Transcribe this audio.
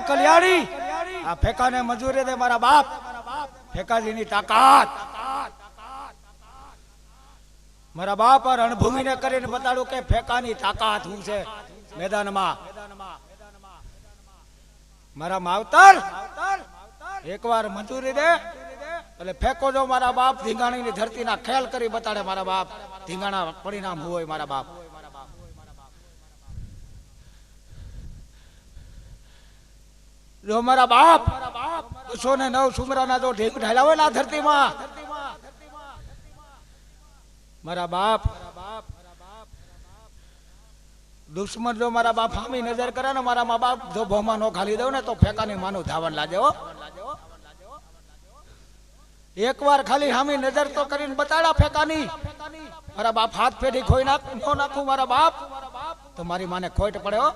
કલ્યાણી આ ફેકાને મંજૂરી દે મારા બાપ ફેકાજીની તાકાત મારા બાપ આ રણભૂમિને કરીને બતાડું કે ફેકાની તાકાત શું છે મેદાનમાં મારા માવતર એકવાર મંજૂરી દે એટલે ફેંકો જો મારા બાપ ધીંગાણીની ધરતીના ખેલ કરી બતાડે મારા બાપ ધીંગાણા પરિણામ હોય મારા બાપ જો મારા બાપ 109 સુમરાના જો ઢેક ઢાલ્યા હોય ને આ ધરતીમાં મારા બાપ દુશ્મન જો મારા બાપ સામી નજર કરે ને મારા મા બાપ જો ભોમાં નો ખાલી દઉં ને તો ફેંકાની માનું ધાવન લાગે હો એકવાર ખાલી સામી નજર તો કરીને બતાડા ફેંકાની મારા બાપ હાથ પેઢી ખોઈ નાખું મારા બાપ તો મારી માને ખોટ પડે હો